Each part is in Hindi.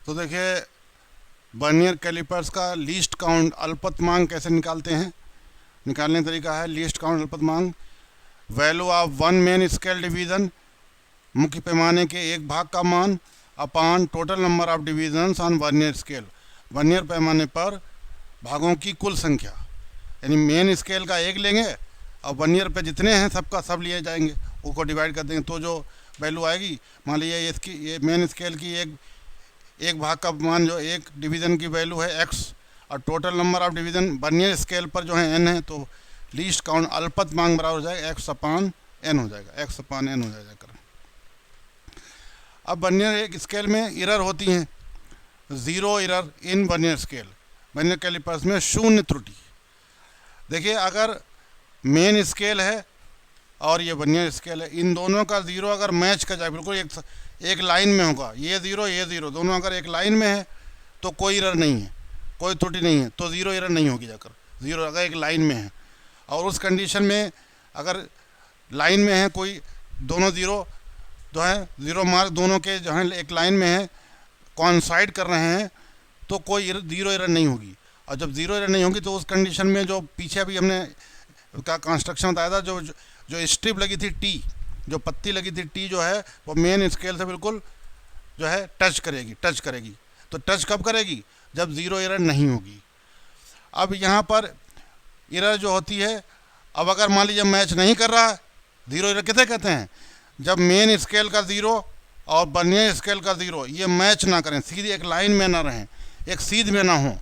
तो देखिए वर्नियर कैलिपर्स का लीस्ट काउंट अल्पतमांक कैसे निकालते हैं। निकालने का तरीका है लीस्ट काउंट अल्पतमांक value of one main scale division, मुख्य पैमाने के एक भाग का मान, upon total number of divisions on vernier scale, vernier पैमाने पर भागों की कुल संख्या। यानी मेन स्केल का एक लेंगे और वर्नियर पे जितने हैं सबका सब लिए जाएंगे, उसको डिवाइड कर देंगे तो जो वैल्यू आएगी, मान लीजिए इसकी ये मेन स्केल की एक भाग का मान जो एक डिवीज़न की वैल्यू है x और total number of division vernier scale पर जो है n है, तो लीस्ट काउंट अल्पतमांक बराबर हो जाएगा x अपान n हो जाएगा, x अपान n हो जाएगा। अब वर्नियर स्केल में एरर होती हैं, zero error in vernier scale, vernier calipers में शून्य त्रुटि। देखिए अगर मेन स्केल है और ये वर्नियर स्केल है, इन दोनों का ज़ीरो अगर मैच कर जाए, बिल्कुल एक लाइन में होगा, ये ज़ीरो दोनों अगर एक लाइन में है तो कोई एरर नहीं है, कोई त्रुटि नहीं है, तो ज़ीरो एरर नहीं होगी जाकर। ज़ीरो अगर एक लाइन में है और उस कंडीशन में अगर लाइन में है कोई, दोनों ज़ीरो जो है ज़ीरो मार्क दोनों के जो है एक लाइन में है, कॉइंसाइड कर रहे हैं, तो कोई ज़ीरो एरर नहीं होगी। और जब ज़ीरो एरर नहीं होगी तो उस कंडीशन में जो पीछे अभी हमने का कंस्ट्रक्शन बताया था, जो स्ट्रिप लगी थी टी, जो पत्ती लगी थी टी जो है वो मेन स्केल से बिल्कुल जो है टच करेगी। तो टच कब करेगी? जब ज़ीरो एरर नहीं होगी। अब यहाँ पर एरर जो होती है, अब अगर मान लीजिए मैच नहीं कर रहा है, ज़ीरो एरर किसे कहते हैं? जब मेन स्केल का ज़ीरो और वर्नियर स्केल का ज़ीरो ये मैच ना करें, सीधी एक लाइन में ना रहें, एक सीध में ना हो,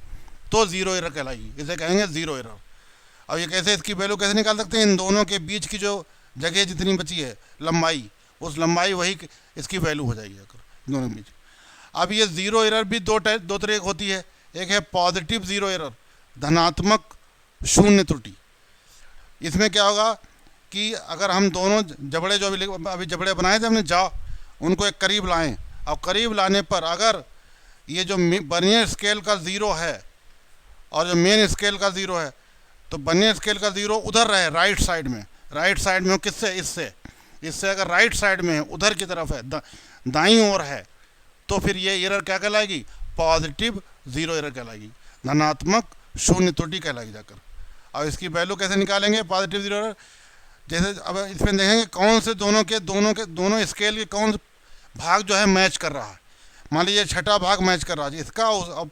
तो ज़ीरो एरर कहलाएगी, इसे कहेंगे ज़ीरो एरर। अब ये कैसे, इसकी वैल्यू कैसे निकाल सकते हैं? इन दोनों के बीच की जो जगह जितनी बची है लंबाई, उस लंबाई वही इसकी वैल्यू हो जाएगी अगर दोनों के बीच। अब ये ज़ीरो एरर भी दो तरह की होती है। एक है पॉजिटिव ज़ीरो एरर, धनात्मक शून्य त्रुटि। इसमें क्या होगा कि अगर हम दोनों जबड़े जो अभी जबड़े बनाए थे हमने उनको एक करीब लाएं, और करीब लाने पर अगर ये जो वर्नियर स्केल का ज़ीरो है और जो मेन स्केल का ज़ीरो है, तो वर्नियर स्केल का ज़ीरो उधर रहे राइट साइड में हो, किससे? इससे अगर राइट साइड में है, उधर की तरफ है, दाईं ओर है, तो फिर ये एरर क्या कहलाएगी? पॉजिटिव ज़ीरो एरर कहलाएगी, धनात्मक शून्य त्रुटि कहलाएगी जाकर। और इसकी वैल्यू कैसे निकालेंगे पॉजिटिव ज़ीरो एरर? जैसे अब इसमें देखेंगे कौन से दोनों स्केल के कौन भाग जो है मैच कर रहा है। मान लीजिए छठा भाग मैच कर रहा है इसका, अब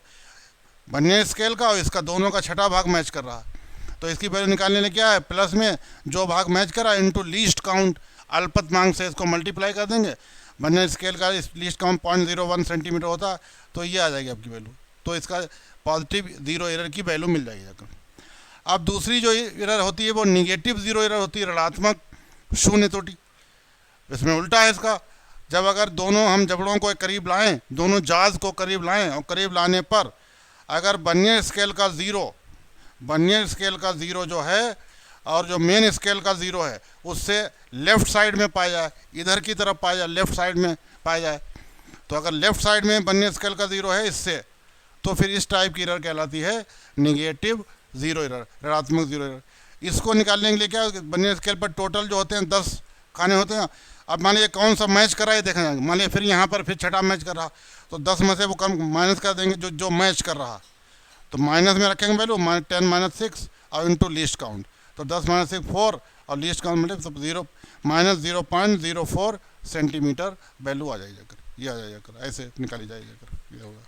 वर्नियर स्केल का और इसका, दोनों का छठा भाग मैच कर रहा है, तो इसकी वैल्यू निकालने लिए क्या है? प्लस में जो भाग मैच कर रहा है इनटू लीस्ट काउंट अल्पतमांक से इसको मल्टीप्लाई कर देंगे। वर्नियर स्केल का लीस्ट काउंट 0.01 सेंटीमीटर होता है, तो ये आ जाएगी आपकी वैल्यू, तो इसका पॉजिटिव ज़ीरो एरर की वैल्यू मिल जाएगी जाकर। अब दूसरी जो एरर होती है वो निगेटिव ज़ीरो एरर होती है, ऋणात्मक शून्य त्रुटि। इसमें उल्टा है इसका, जब अगर दोनों हम जबड़ों को करीब लाएं, दोनों जाज को करीब लाएं, और करीब लाने पर अगर वर्नियर स्केल का ज़ीरो जो है और जो मेन स्केल का ज़ीरो है उससे लेफ़्ट साइड में पाया जाए, इधर की तरफ पाया जाए, लेफ़्ट साइड में पाया जाए, तो अगर लेफ़्ट साइड में वर्नियर स्केल का ज़ीरो है इससे, तो फिर इस टाइप की एरर कहलाती है निगेटिव ज़ीरो एरर, ऋणात्मक ज़ीरो एरर। इसको निकालने के लिए क्या, वर्नियर स्केल पर टोटल जो होते हैं 10 खाने होते हैं। अब मान लीजिए कौन सा मैच कर रहा है देखा जाएगा, मान लीजिए फिर यहाँ पर फिर छठा मैच कर रहा, तो 10 में से वो कम माइनस कर देंगे जो मैच कर रहा, तो माइनस में रखेंगे वैल्यू 10 - 6 और इंटू लीस्ट काउंट, तो 10 - 6 4 और लीस्ट काउंट मतलब सब -0.04 सेंटीमीटर वैल्यू आ जाएगी, ये आ जाएगा, ऐसे निकाली जाएगी, ये होगा।